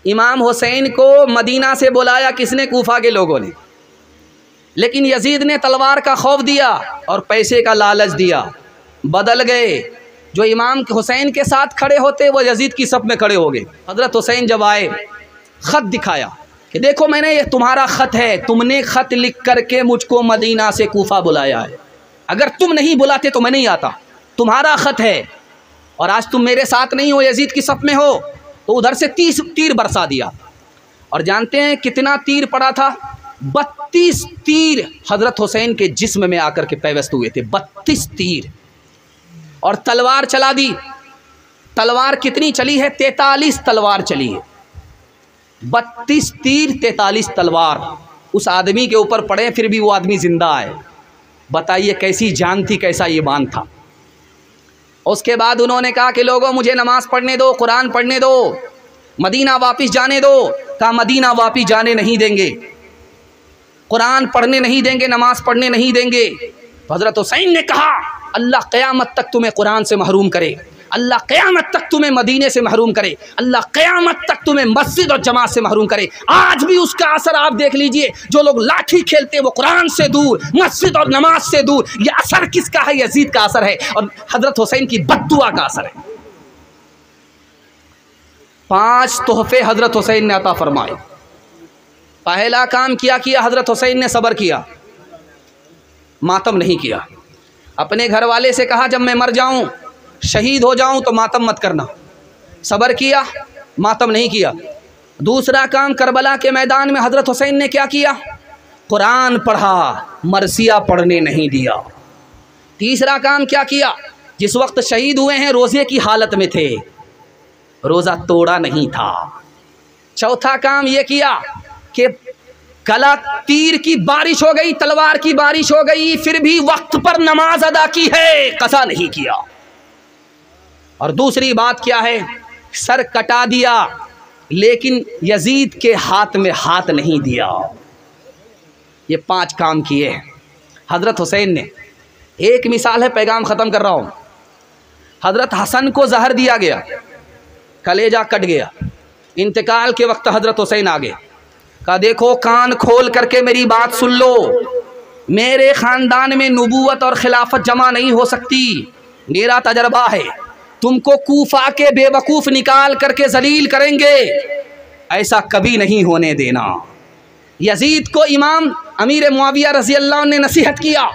इमाम हुसैन को मदीना से बुलाया किसने? कूफा के लोगों ने। लेकिन यजीद ने तलवार का खौफ दिया और पैसे का लालच दिया, बदल गए। जो इमाम हुसैन के साथ खड़े होते वो यजीद की सफ में खड़े हो गए। हज़रत हुसैन जब आए, ख़त दिखाया कि देखो मैंने, ये तुम्हारा ख़त है, तुमने ख़त लिख करके मुझको मदीना से कूफा बुलाया है। अगर तुम नहीं बुलाते तो मैं नहीं आता, तुम्हारा ख़त है और आज तुम मेरे साथ नहीं हो, यजीद की सफ में हो। तो उधर से 30 तीर बरसा दिया। और जानते हैं कितना तीर पड़ा था? 32 तीर हज़रत हुसैन के जिस्म में आकर के पैवस्त हुए थे, 32 तीर। और तलवार चला दी। तलवार कितनी चली है? 43 तलवार चली है। 32 तीर 43 तलवार उस आदमी के ऊपर पड़े, फिर भी वो आदमी जिंदा है। बताइए कैसी जान थी, कैसा ईमान था। उसके बाद उन्होंने कहा कि लोगों मुझे नमाज पढ़ने दो, कुरान पढ़ने दो, मदीना वापस जाने दो। कहा मदीना वापस जाने नहीं देंगे, कुरान पढ़ने नहीं देंगे, नमाज पढ़ने नहीं देंगे। तो हज़रत हुसैन ने कहा अल्लाह क़यामत तक तुम्हें कुरान से महरूम करे, अल्लाह क़यामत तक तुम्हें मदीने से महरूम करे, अल्लाह क़यामत तक तुम्हें मस्जिद और जमात से महरूम करे। आज भी उसका असर आप देख लीजिए। जो लोग लाठी खेलते हैं वो कुरान से दूर, मस्जिद और नमाज से दूर। ये असर किसका है? यजीद का असर है और हज़रत हुसैन की बद्दुआ का असर है। 5 तोहफे हज़रत हुसैन ने अता फरमाए। पहला काम किया हज़रत हुसैन ने सब्र किया, मातम नहीं किया। अपने घर वाले से कहा जब मैं मर जाऊं, शहीद हो जाऊं तो मातम मत करना। सब्र किया, मातम नहीं किया। दूसरा काम, करबला के मैदान में हज़रत हुसैन ने क्या किया? कुरान पढ़ा, मरसिया पढ़ने नहीं दिया। तीसरा काम क्या किया? जिस वक्त शहीद हुए हैं रोज़े की हालत में थे, रोज़ा तोड़ा नहीं था। चौथा काम ये किया कि कला तीर की बारिश हो गई, तलवार की बारिश हो गई, फिर भी वक्त पर नमाज अदा की है, कसा नहीं किया। और दूसरी बात क्या है? सर कटा दिया लेकिन यजीद के हाथ में हाथ नहीं दिया। ये 5 काम किए हज़रत हुसैन ने। एक मिसाल है, पैगाम ख़त्म कर रहा हूँ। हज़रत हसन को जहर दिया गया, कलेजा कट गया। इंतकाल के वक्त हज़रत हुसैन आ गए, कहा देखो कान खोल करके मेरी बात सुन लो, मेरे ख़ानदान में नबूवत और खिलाफत जमा नहीं हो सकती। मेरा तजर्बा है, तुमको कूफा के बेवकूफ़ निकाल करके जलील करेंगे, ऐसा कभी नहीं होने देना। यजीद को इमाम अमीर मुआविया रज़ी अल्लाह ने नसीहत किया,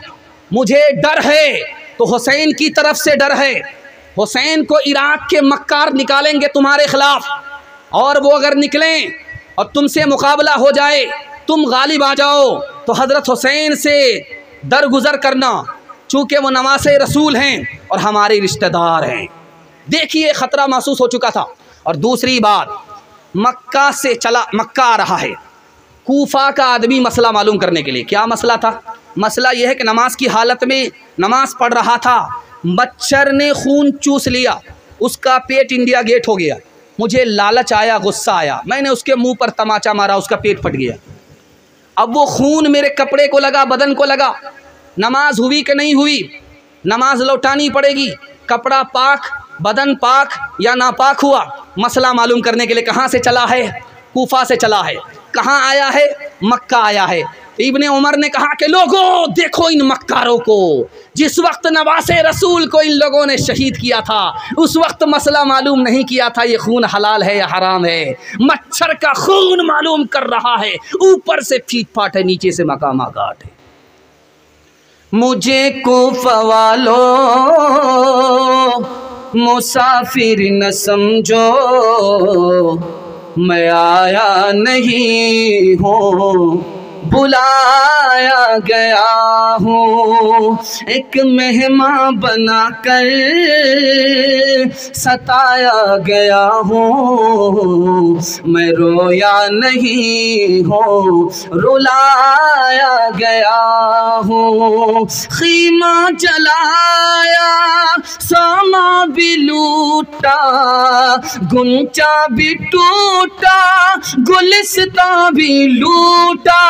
मुझे डर है तो हुसैन की तरफ से डर है। हुसैन को इराक़ के मक्कार निकालेंगे तुम्हारे ख़िलाफ़, और वो अगर निकलें और तुमसे मुकाबला हो जाए, तुम गालिब आ जाओ तो हज़रत हुसैन से दरगुज़र करना, चूँकि वो नवासे रसूल हैं और हमारे रिश्तेदार हैं। देखिए ख़तरा महसूस हो चुका था। और दूसरी बात, मक्का से चला, मक्का आ रहा है, कूफा का आदमी मसला मालूम करने के लिए। क्या मसला था? मसला यह है कि नमाज की हालत में नमाज पढ़ रहा था, मच्छर ने खून चूस लिया, उसका पेट इंडिया गेट हो गया। मुझे लालच आया, गुस्सा आया, मैंने उसके मुंह पर तमाचा मारा, उसका पेट फट गया। अब वो खून मेरे कपड़े को लगा, बदन को लगा। नमाज हुई कि नहीं हुई? नमाज लौटानी पड़ेगी। कपड़ा पाक, बदन पाक या नापाक हुआ? मसला मालूम करने के लिए कहाँ से चला है? कूफा से चला है। कहाँ आया है? मक्का आया है। इब्ने उमर ने कहा कि लोगों देखो इन मक्कारों को, जिस वक्त नवासे रसूल को इन लोगों ने शहीद किया था, उस वक्त मसला मालूम नहीं किया था ये खून हलाल है या हराम है। मच्छर का खून मालूम कर रहा है, ऊपर से फीट फाट है, नीचे से मकामा घाट है। मुझे कूफा वालो मुसाफिर न समझो, मैं आया नहीं हूँ, बुलाया गया हूँ। एक मेहमान बना कर सताया गया हूँ, मैं रोया नहीं हूँ, रुलाया गया हूँ। खीमा जलाया, सामा भी लूटा, गुंचा भी टूटा, गुलिस्तां भी लूटा,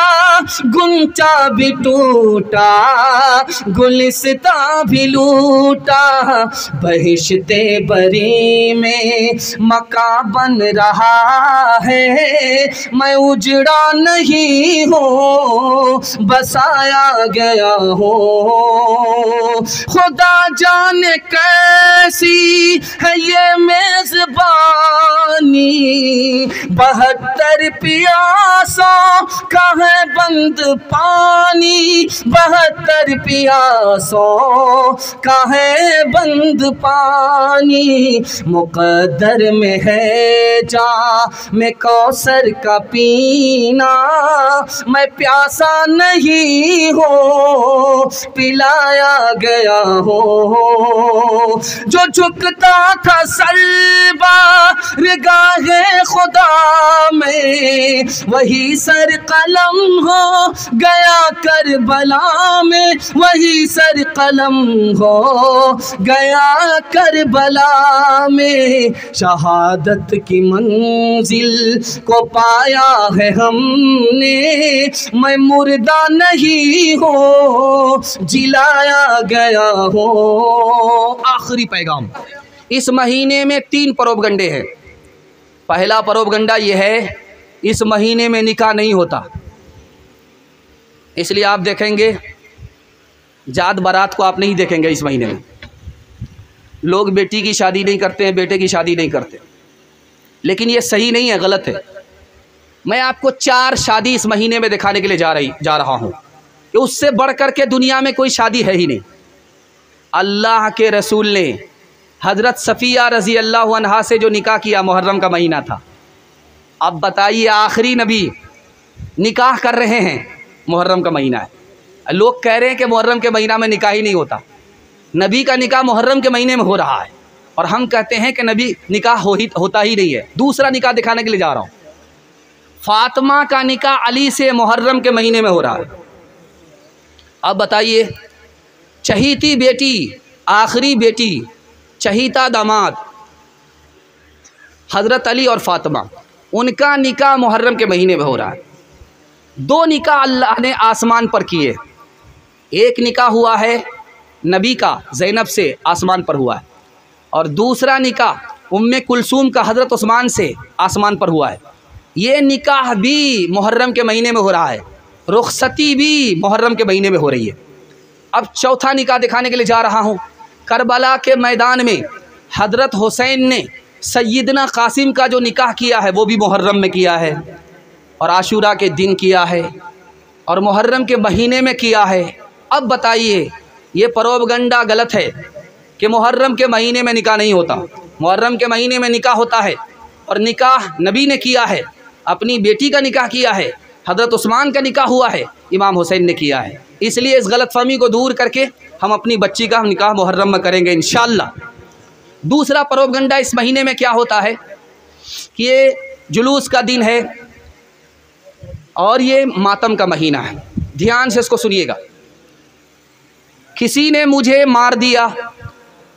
गुंचा भी टूटा, गुलिस्तां भी लूटा, बहिश्ते बरी में मकान बन रहा है, मैं उजड़ा नहीं हूँ बसाया गया हूँ। खुदा जाने कैसी है ये मेजबानी, 72 प्यासों का है बंद पानी, 72 प्यासों का है बंद पानी। मुक़द्दर में है जा मैं कौसर का पीना, मैं प्यासा नहीं हूँ पिलाया गया हूँ। जो झुकता था सलबा रिगाहे खुदा में, वही सर कलम हो गया करबला में, वही सर कलम हो गया करबला में। शहादत की मंजिल को पाया है हमने, मैं मुर्दा नहीं हूँ जिलाया गया हूँ। आखिरी पैगाम, इस महीने में 3 प्रोपगंडे हैं। पहला प्रोपगंडा ये है, इस महीने में निकाह नहीं होता, इसलिए आप देखेंगे जात बारात को आप नहीं देखेंगे इस महीने में। लोग बेटी की शादी नहीं करते हैं, बेटे की शादी नहीं करते, लेकिन ये सही नहीं है, गलत है। मैं आपको 4 शादी इस महीने में दिखाने के लिए जा रहा हूँ कि उससे बढ़ कर के दुनिया में कोई शादी है ही नहीं। अल्लाह के रसूल ने हज़रत सफ़िया रज़ी अल्लाह अन्हा से जो निकाह किया, मुहर्रम का महीना था। अब बताइए, आखिरी नबी निकाह कर रहे हैं, मुहर्रम का महीना है। लोग कह रहे हैं कि मुहर्रम के महीना में निकाह ही नहीं होता। नबी का निकाह मुहर्रम के महीने में हो रहा है और हम कहते हैं कि नबी निकाह होता ही नहीं है। दूसरा निकाह दिखाने के लिए जा रहा हूँ। फातिमा का निकाह अली से मुहर्रम के महीने में हो रहा है। अब बताइए, चहीती बेटी, आखिरी बेटी, चहीता दामाद हज़रत अली और फातिमा, उनका निकाह मुहर्रम के महीने में हो रहा है। 2 निकाह अल्लाह ने आसमान पर किए। एक निकाह हुआ है नबी का ज़ैनब से, आसमान पर हुआ है, और दूसरा निकाह उम्मे कुलसूम का हज़रत उस्मान से आसमान पर हुआ है। ये निकाह भी मुहर्रम के महीने में हो रहा है, रुखसती भी मुहर्रम के महीने में हो रही है। अब चौथा निकाह दिखाने के लिए जा रहा हूँ। करबला के मैदान में हज़रत हुसैन ने सैयदना कासिम का जो निकाह किया है वो भी मुहर्रम में किया है, और आशूरा के दिन किया है, और मुहर्रम के महीने में किया है। अब बताइए, ये प्रोपगंडा गलत है कि मुहर्रम के महीने में निकाह नहीं होता। मुहर्रम के महीने में निकाह होता है, और निकाह नबी ने किया है, अपनी बेटी का निकाह किया है, हज़रत उस्मान का निकाह हुआ है, इमाम हुसैन ने किया है। इसलिए इस गलतफहमी को दूर करके हम अपनी बच्ची का निकाह मुहर्रम में करेंगे इंशाअल्लाह। दूसरा प्रोपगंडा इस महीने में क्या होता है कि ये जुलूस का दिन है और ये मातम का महीना है। ध्यान से इसको सुनिएगा। किसी ने मुझे मार दिया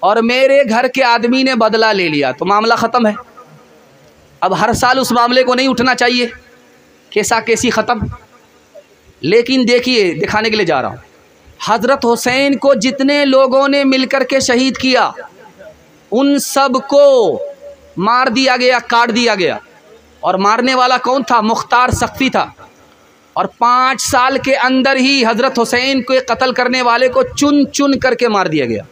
और मेरे घर के आदमी ने बदला ले लिया तो मामला ख़त्म है। अब हर साल उस मामले को नहीं उठना चाहिए, कैसा कैसी ख़त्म। लेकिन देखिए, दिखाने के लिए जा रहा हूँ, हज़रत हुसैन को जितने लोगों ने मिलकर के शहीद किया उन सब को मार दिया गया, काट दिया गया। और मारने वाला कौन था? मुख्तार सख्फी था। और 5 साल के अंदर ही हज़रत हुसैन को कत्ल करने वाले को चुन चुन करके मार दिया गया,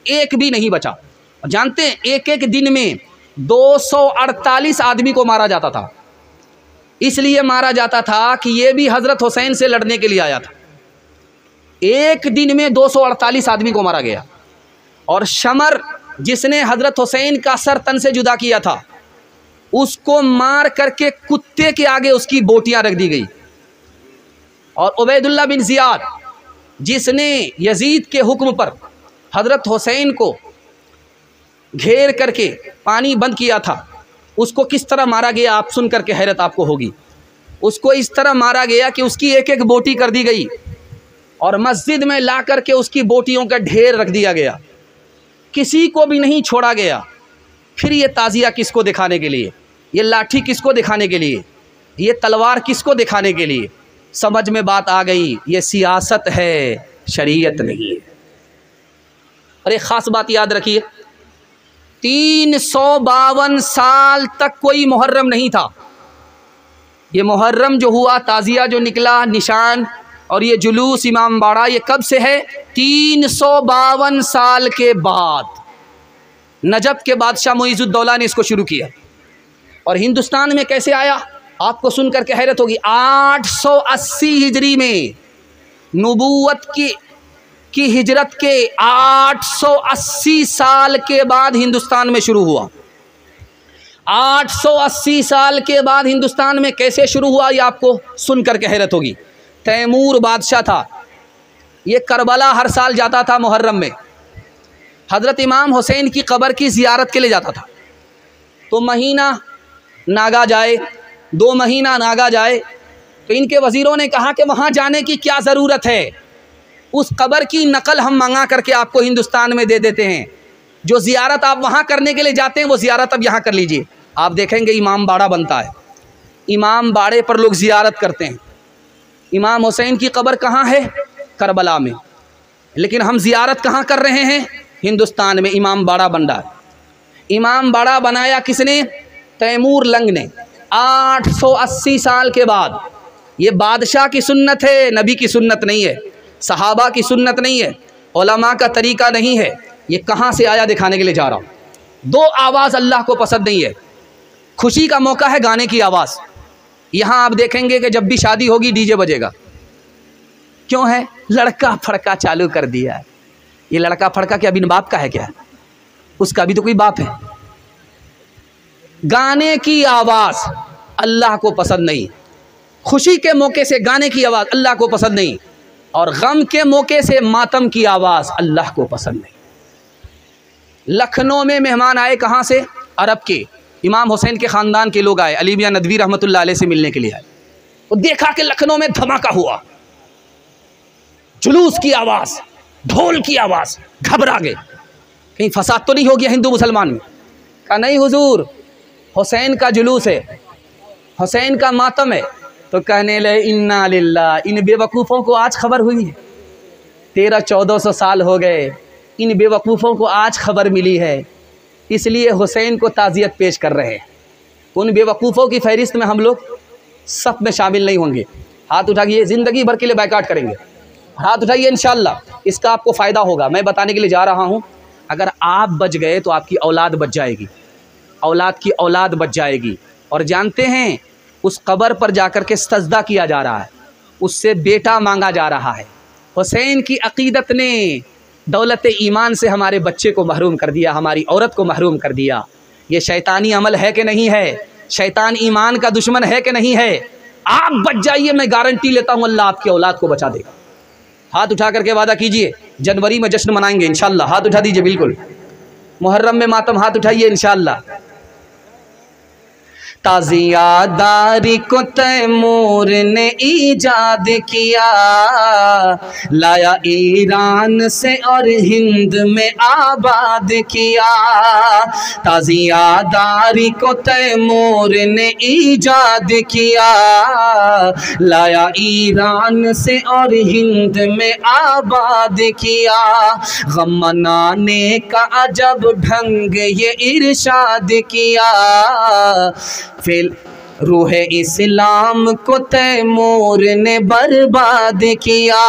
एक भी नहीं बचा। जानते हैं, एक एक दिन में 248 आदमी को मारा जाता था। इसलिए मारा जाता था कि ये भी हज़रत हुसैन से लड़ने के लिए आया था। एक दिन में 248 आदमी को मारा गया। और शमर, जिसने हज़रत हुसैन का सर तन से जुदा किया था, उसको मार करके कुत्ते के आगे उसकी बोटियां रख दी गई। और उबैदुल्लाह बिन ज़ियाद, जिसने यजीद के हुक्म पर हज़रत हुसैन को घेर करके पानी बंद किया था, उसको किस तरह मारा गया आप सुन करके हैरत आपको होगी। उसको इस तरह मारा गया कि उसकी एक एक बोटी कर दी गई और मस्जिद में ला करके उसकी बोटियों का ढेर रख दिया गया, किसी को भी नहीं छोड़ा गया। फिर ये ताज़िया किसको दिखाने के लिए, ये लाठी किसको दिखाने के लिए, ये तलवार किसको दिखाने के लिए समझ में बात आ गई, ये सियासत है, शरीयत नहीं है। और एक ख़ास बात याद रखिए, 352 साल तक कोई मुहर्रम नहीं था। ये मुहर्रम जो हुआ, ताज़िया जो निकला, निशान और ये जुलूस इमाम बाड़ा, ये कब से है? 352 साल के बाद नजफ के बादशाह मुइज़ुद्दौला ने इसको शुरू किया। और हिंदुस्तान में कैसे आया, आपको सुनकर के हैरत होगी। 880 हिजरी में नबूवत की हिजरत के 880 साल के बाद हिंदुस्तान में शुरू हुआ। 880 साल के बाद हिंदुस्तान में कैसे शुरू हुआ, ये आपको सुनकर के हैरत होगी। तैमूर बादशाह था, ये करबला हर साल जाता था मुहर्रम में, हज़रत इमाम हुसैन की कब्र की ज़ियारत के लिए जाता था। तो महीना नागा जाए, 2 महीना नागा जाए, तो इनके वज़ीरों ने कहा कि वहाँ जाने की क्या ज़रूरत है, उस कब्र की नकल हम मंगा करके आपको हिंदुस्तान में दे देते हैं। जो ज़ियारत आप वहाँ करने के लिए जाते हैं, वो ज़ियारत अब यहाँ कर लीजिए। आप देखेंगे इमाम बाड़ा बनता है, इमाम बाड़े पर लोग ज़ियारत करते हैं। इमाम हुसैन की कब्र कहाँ है? करबला में। लेकिन हम ज़ियारत कहाँ कर रहे हैं? हिंदुस्तान में। इमाम बाड़ा बन रहा है। इमाम बाड़ा बनाया किसने? तैमूर लंग ने। 880 साल के बाद। ये बादशाह की सुन्नत है, नबी की सुन्नत नहीं है, सहाबा की सुन्नत नहीं है, उलमा का तरीका नहीं है। ये कहाँ से आया दिखाने के लिए जा रहा हूँ। 2 आवाज़ अल्लाह को पसंद नहीं है। खुशी का मौका है गाने की आवाज़। यहाँ आप देखेंगे कि जब भी शादी होगी डीजे बजेगा। क्यों है? लड़का फड़का चालू कर दिया है। ये लड़का फड़का क्या बिन बाप का है क्या? उसका भी तो कोई बाप है। गाने की आवाज़ अल्लाह को पसंद नहीं। खुशी के मौके से गाने की आवाज़ अल्लाह को पसंद नहीं, और गम के मौके से मातम की आवाज़ अल्लाह को पसंद नहीं। लखनऊ में मेहमान आए, कहाँ से? अरब के। इमाम हुसैन के ख़ानदान के लोग आए, अली मियां नदवी रहमतुल्लाह अलैह से मिलने के लिए आए। तो देखा कि लखनऊ में धमाका हुआ, जुलूस की आवाज़, ढोल की आवाज़, घबरा गए, कहीं फसाद तो नहीं हो गया हिंदू मुसलमान में। कहा नहीं हुजूर, हुसैन का जुलूस है, हुसैन का मातम है। तो कहने लगे इन्ना लिल्लाह। इन बेवकूफ़ों को आज खबर हुई है, 1300-1400 साल हो गए, इन बेवकूफ़ों को आज खबर मिली है, इसलिए हुसैन को ताज़ियत पेश कर रहे हैं। उन बेवकूफ़ों की फहरिस्त में हम लोग सब में शामिल नहीं होंगे। हाथ उठाइए, ज़िंदगी भर के लिए बाइकाट करेंगे। हाथ उठाइए, इंशाअल्लाह इसका आपको फ़ायदा होगा। मैं बताने के लिए जा रहा हूँ, अगर आप बच गए तो आपकी औलाद बच जाएगी, औलाद की औलाद बच जाएगी। और जानते हैं, उस कब्र पर जाकर के सजदा किया जा रहा है, उससे बेटा मांगा जा रहा है। हुसैन की अक़ीदत ने दौलत ईमान से हमारे बच्चे को महरूम कर दिया, हमारी औरत को महरूम कर दिया। ये शैतानी अमल है कि नहीं है? शैतान ईमान का दुश्मन है कि नहीं है? आप बच जाइए, मैं गारंटी लेता हूँ अल्लाह आपकी औलाद को बचा देगा। हाथ उठा करके वादा कीजिए, जनवरी में जश्न मनाएंगे इंशाअल्लाह। हाथ उठा दीजिए, बिल्कुल। मुहर्रम में मातम, हाथ उठाइए इंशाअल्लाह। ताज़ियादारी को तैमूर ने ईजाद किया, लाया ईरान से और हिंद में आबाद किया। ताज़ियादारी को तैमूर ने ईजाद किया, लाया ईरान से और हिंद में आबाद किया। गम मनाने का अजब ढंग ये इरशाद किया, फिर रूह इस्लाम को तैमूर ने बर्बाद किया।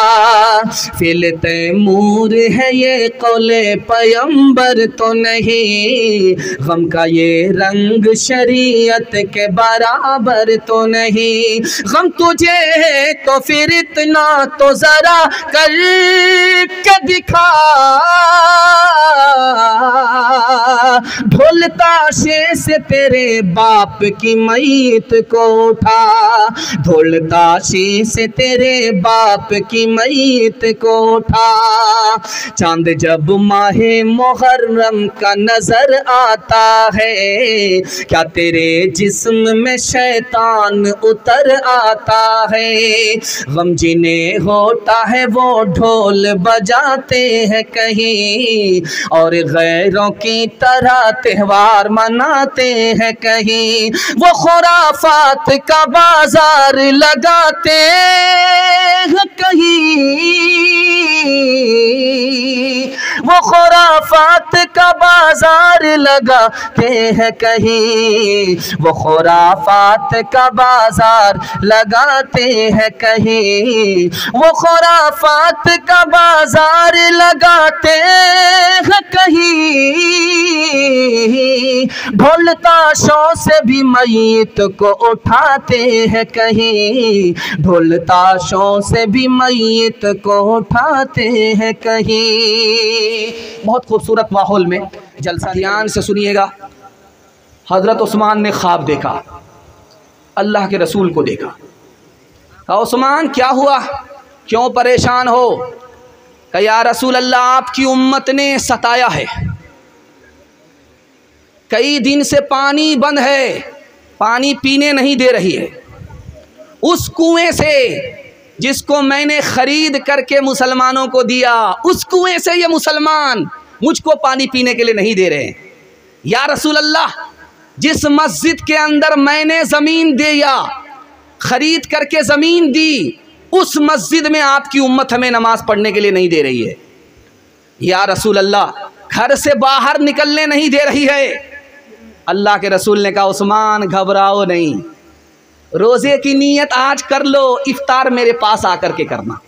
फिर तैमूर है ये कौले पैगंबर तो नहीं, गम का ये रंग शरीयत के बराबर तो नहीं। गम तुझे है तो फिर इतना तो ज़रा कर के दिखा, ढोल ताशे से तेरे बाप की मैयत को उठा, ढोल ताशे से तेरे बाप की मैयत को उठा। चांद जब माहे मुहर्रम का नजर आता है, क्या तेरे जिस्म में शैतान उतर आता है। गम जिन्हें होता है वो ढोल बजाते हैं कहीं, और गैरों की तरह त्योहार मनाते हैं कहीं। वो खुराफात खुराफात का बाजार लगाते हैं कहीं, वो खुराफात का बाजार लगाते हैं कहीं, वो खुराफात का बाजार लगाते हैं कहीं, वो खुराफात का बाजार लगाते हैं कहीं। ढोल ताशों से भी मय्यत को उठाते हैं कहीं, ढोल ताशों से भी मय्यत को उठाते हैं कहीं। बहुत खूबसूरत माहौल में जलसा, ध्यान से सुनिएगा। हज़रत उस्मान ने ख्वाब देखा, अल्लाह के रसूल को देखा। कहा उस्मान क्या हुआ, क्यों परेशान हो? कहा या रसूल अल्लाह, आपकी उम्मत ने सताया है, कई दिन से पानी बंद है, पानी पीने नहीं दे रही है। उस कुएं से जिसको मैंने खरीद करके मुसलमानों को दिया, उस कुएं से ये मुसलमान मुझको पानी पीने के लिए नहीं दे रहे हैं। या रसूल अल्लाह, जिस मस्जिद के अंदर मैंने ज़मीन दिया, खरीद करके ज़मीन दी, उस मस्जिद में आपकी उम्मत हमें नमाज पढ़ने के लिए नहीं दे रही है। या रसूल अल्लाह, घर से बाहर निकलने नहीं दे रही है। अल्लाह के रसूल ने कहा उस्मान घबराओ नहीं, रोज़े की नीयत आज कर लो, इफ्तार मेरे पास आकर के करना।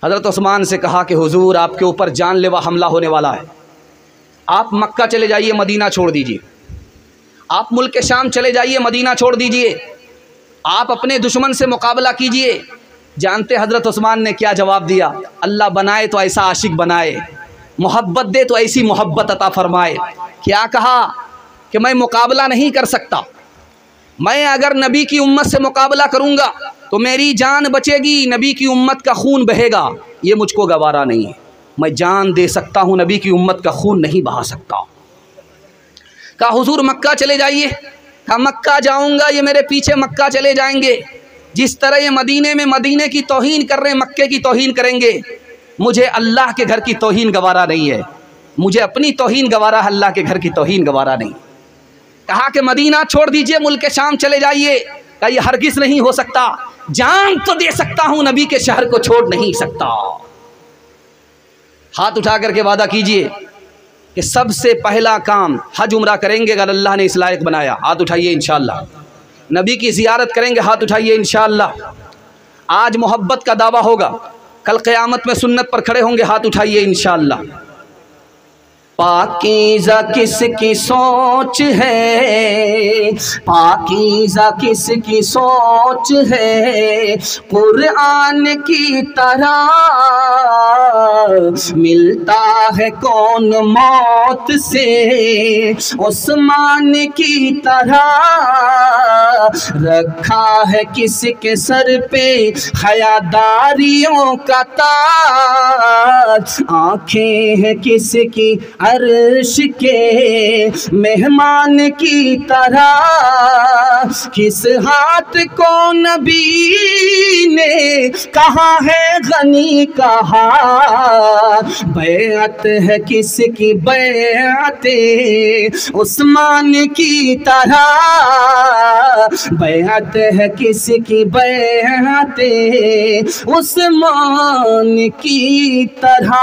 हज़रत उस्मान से कहा कि हुजूर आपके ऊपर जानलेवा हमला होने वाला है, आप मक्का चले जाइए, मदीना छोड़ दीजिए, आप मुल्क शाम चले जाइए, मदीना छोड़ दीजिए, आप अपने दुश्मन से मुकाबला कीजिए। जानते हज़रत उस्मान ने क्या जवाब दिया? अल्लाह बनाए तो ऐसा आशिक बनाए, मोहब्बत दे तो ऐसी मोहब्बत अता फरमाए। क्या कहा कि मैं मुकाबला नहीं कर सकता, मैं अगर नबी की उम्मत से मुकाबला करूंगा तो मेरी जान बचेगी, नबी की उम्मत का खून बहेगा, ये मुझको गवारा नहीं है। मैं जान दे सकता हूँ, नबी की उम्मत का खून नहीं बहा सकता। कहा हुजूर मक्का चले जाइए। कहा मक्का जाऊँगा, ये मेरे पीछे मक्का चले जाएंगे। जिस तरह ये मदीने में मदीने की तौहीन कर रहे हैं, मक्के की तौहीन करेंगे। मुझे अल्लाह के घर की तौहीन गवारा नहीं है, मुझे अपनी तौहीन गवारा है, अल्लाह के घर की तौहीन गवारा नहीं। कहा कि मदीना छोड़ दीजिए, मुल्क शाम चले जाइए। कहा यह हरगिज़ नहीं हो सकता, जान तो दे सकता हूँ, नबी के शहर को छोड़ नहीं सकता। हाथ उठा करके वादा कीजिए कि सबसे पहला काम हज उम्रा करेंगे अगर अल्लाह ने इस लायक बनाया। हाथ उठाइए इंशाअल्लाह। नबी की ज़ियारत करेंगे, हाथ उठाइए इंशाअल्लाह। आज मोहब्बत का दावा होगा, कल क़यामत में सुन्नत पर खड़े होंगे, हाथ उठाइए इंशाअल्लाह। पाकीज़ा किसकी सोच है, पाकीज़ा किसकी सोच है, कुरान की तरह मिलता है कौन मौत से, उस्मान की तरह रखा है किसके सर पे हयादारियों का ताज, आँखें हैं किसकी अर्श के मेहमान की तरह, किस हाथ को नबी ने कहा है गनी कहा, बैअत है किसकी बैअते उस्मान की तरह, बैअत है किसकी बैअते उस्मान की तरह।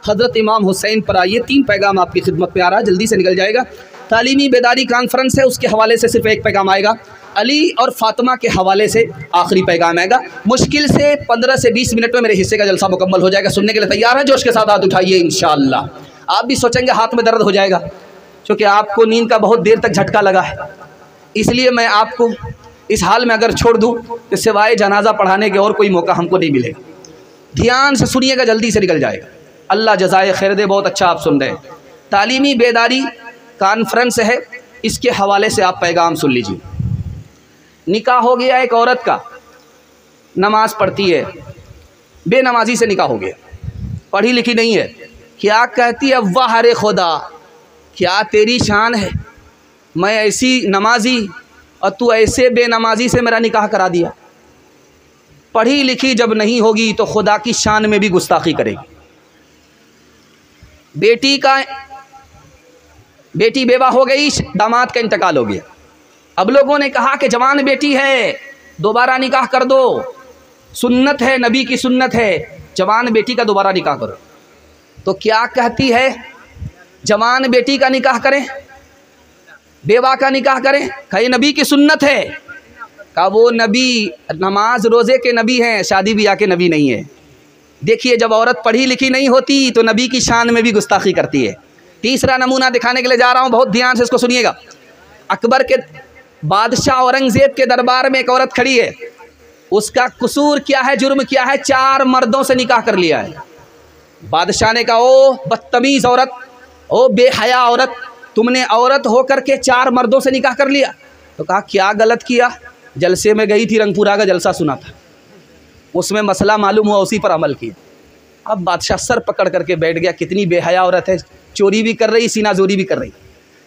हज़रत इमाम हुसैन पर आइए, 3 पैगाम आपकी खिदमत में आ रहा है, जल्दी से निकल जाएगा। तालीमी बेदारी कॉन्फ्रेंस है, उसके हवाले से सिर्फ 1 पैगाम आएगा। अली और फातिमा के हवाले से आखिरी पैगाम आएगा। मुश्किल से 15 से 20 मिनट में मेरे हिस्से का जलसा मुकम्मल हो जाएगा। सुनने के लिए तैयार है? जोश के साथ हाथ उठाइए इंशाअल्लाह। आप भी सोचेंगे हाथ में दर्द हो जाएगा, क्योंकि आपको नींद का बहुत देर तक झटका लगा है, इसलिए मैं आपको इस हाल में अगर छोड़ दूँ तो सिवाय जनाजा पढ़ाने के और कोई मौका हमको नहीं मिलेगा। ध्यान से सुनिएगा, जल्दी से निकल जाएगा। अल्लाह जज़ाए खैर दे। बहुत अच्छा आप सुन रहे हैं। तालीमी बेदारी कॉन्फ्रेंस है, इसके हवाले से आप पैगाम सुन लीजिए। निकाह हो गया एक औरत का, नमाज पढ़ती है, बेनमाजी से निकाह हो गया, पढ़ी लिखी नहीं है। क्या कहती है? वाह रे खुदा, क्या तेरी शान है, मैं ऐसी नमाजी और तू ऐसे बेनमाजी से मेरा निकाह करा दिया। पढ़ी लिखी जब नहीं होगी तो खुदा की शान में भी गुस्ताखी करेगी। बेटी का बेटी बेवा हो गई, दामाद का इंतकाल हो गया। अब लोगों ने कहा कि जवान बेटी है, दोबारा निकाह कर दो, सुन्नत है, नबी की सुन्नत है, जवान बेटी का दोबारा निकाह करो। तो क्या कहती है, जवान बेटी का निकाह करें, बेवा का निकाह करें? कहे नबी की सुन्नत है। कहा वो नबी नमाज रोज़े के नबी हैं, शादी ब्याह के नबी नहीं है। देखिए, जब औरत पढ़ी लिखी नहीं होती तो नबी की शान में भी गुस्ताखी करती है। तीसरा नमूना दिखाने के लिए जा रहा हूँ, बहुत ध्यान से इसको सुनिएगा। अकबर के बादशाह औरंगज़ेब के दरबार में एक औरत खड़ी है। उसका कसूर क्या है, जुर्म क्या है? 4 मर्दों से निकाह कर लिया है। बादशाह ने कहा, ओ बदतमीज़ औरत, ओ बेहया औरत, तुमने औरत होकर के 4 मर्दों से निकाह कर लिया। तो कहा क्या गलत किया? जलसे में गई थी, रंगपुरा का जलसा सुना था, उसमें मसला मालूम हुआ, उसी पर अमल किया। अब बादशाह सर पकड़ करके बैठ गया, कितनी बेहया औरत है, चोरी भी कर रही, सीना जोरी भी कर रही।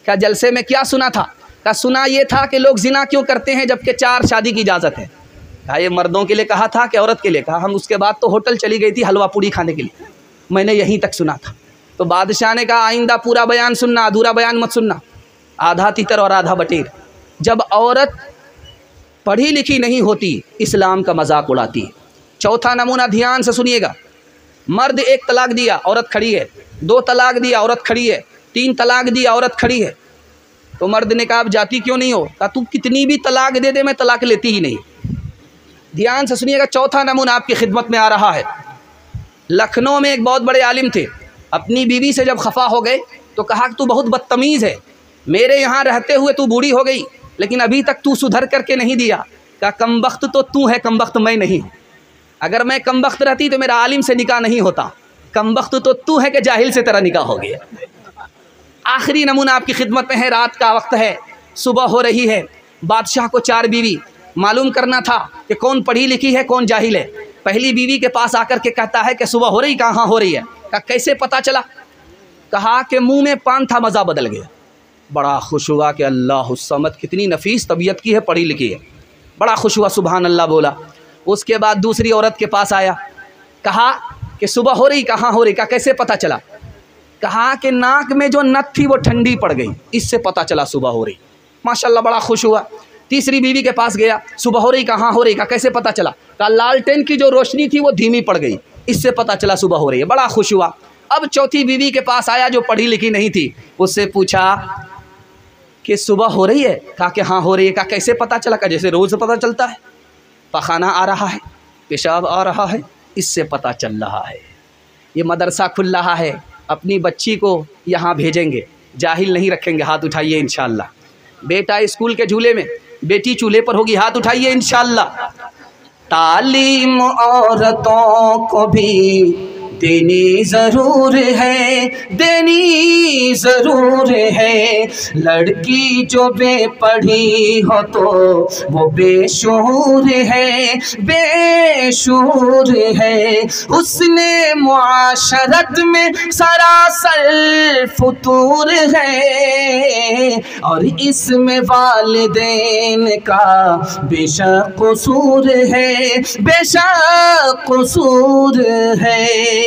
क्या जलसे में क्या सुना था? क्या सुना ये था कि लोग जिना क्यों करते हैं जबकि 4 शादी की इजाज़त है। कहा ये मर्दों के लिए कहा था कि औरत के लिए? कहा हम उसके बाद तो होटल चली गई थी हलवा पूड़ी खाने के लिए, मैंने यहीं तक सुना था। तो बादशाह ने कहा आइंदा पूरा बयान सुनना, अधूरा बयान मत सुनना, आधा तितर और आधा बटेर। जब औरत पढ़ी लिखी नहीं होती, इस्लाम का मजाक उड़ाती है। चौथा नमूना ध्यान से सुनिएगा। मर्द 1 तलाक दिया, औरत खड़ी है, 2 तलाक दिया, औरत खड़ी है, 3 तलाक दिया, औरत खड़ी है। तो मर्द ने कहा आप जाती क्यों नहीं हो? कहा तू कितनी भी तलाक दे दे, मैं तलाक लेती ही नहीं। ध्यान से सुनिएगा, चौथा नमूना आपकी खिदमत में आ रहा है। लखनऊ में एक बहुत बड़े आलिम थे, अपनी बीवी से जब खफा हो गए तो कहा कि तू बहुत बदतमीज़ है, मेरे यहाँ रहते हुए तू बूढ़ी हो गई लेकिन अभी तक तू सुधर करके नहीं दिया। कहा कमबख्त तो तू है, कमबख्त मैं नहीं। अगर मैं कमबख्त रहती तो मेरा आलिम से निकाह नहीं होता, कमबख्त तो तू है कि जाहिल से तेरा निकाह हो गया। आखिरी नमूना आपकी खिदमत में है, रात का वक्त है, सुबह हो रही है, बादशाह को 4 बीवी, मालूम करना था कि कौन पढ़ी लिखी है कौन जाहिल है। पहली बीवी के पास आकर के कहता है कि सुबह हो रही? कहाँ हो रही है? कहा कैसे पता चला? कहा कि मुंह में पान था, मज़ा बदल गया। बड़ा खुश हुआ कि अल्लाह समद, कितनी नफीस तबीयत की है, पढ़ी लिखी है। बड़ा खुश हुआ, सुबहान अल्लाह बोला। उसके बाद दूसरी औरत के पास आया, कहा कि सुबह हो रही? कहाँ हो रही? कहा कैसे पता चला? कहा कि नाक में जो नथ थी वो ठंडी पड़ गई, इससे पता चला सुबह हो रही। माशाल्लाह बड़ा खुश हुआ। तीसरी बीवी के पास गया, सुबह हो रही? कहाँ हो रही? कहा कैसे पता चला? कहा लालटेन की जो रोशनी थी वो धीमी पड़ गई, इससे पता चला सुबह हो रही है। बड़ा खुश हुआ। अब चौथी बीवी के पास आया जो पढ़ी लिखी नहीं थी, उससे पूछा कि सुबह हो रही है? कहा कि हाँ हो रही है। कहा कैसे पता चला? कहा जैसे रोज़ पता चलता है, पखाना आ रहा है, पेशाब आ रहा है, इससे पता चल रहा है। ये मदरसा खुल रहा है, अपनी बच्ची को यहाँ भेजेंगे, जाहिल नहीं रखेंगे, हाथ उठाइए इंशाअल्लाह। बेटा स्कूल के झूले में, बेटी चूल्हे पर होगी, हाथ उठाइए इंशाअल्लाह। तालीम औरतों को भी देनी ज़रूर है, देनी ज़रूर है। लड़की जो बेपढ़ी हो तो वो बेशूर है, बेशूर है। उसने मुआशरत में सरासर फुतूर है और इसमें वालिदैन का बेशक कसूर है, बेशक कसूर है।